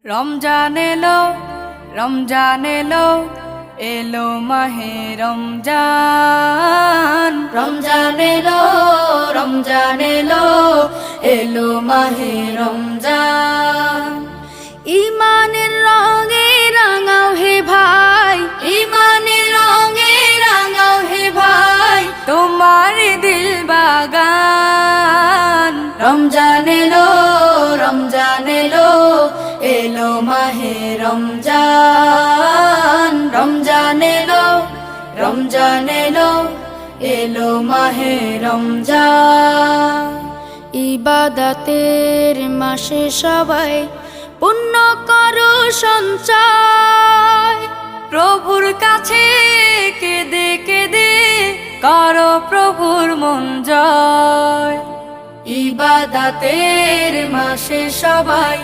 রমজান এলো, রমজান এলো, এলো মাহে রমজান। রমজান এলো, রমজান এলো, এলো মাহে রমজান। ইমানের রঙে রাঙাও হে ভাই, ইমানের রঙে রাঙাও হে ভাই, তোমার দিল বাগান। রমজান এলো, রমজান এলো, এলো মাহে রমজান। রমজান এলো, রমজান এলো, এলো মাহে রমজান। ইবাদতের মাসে সবাই পুণ্য করো সঞ্চয়, প্রভুর কাছে কেঁদে কেঁদে করো প্রভুর মন জয়। ইবাদতের মাসে সবাই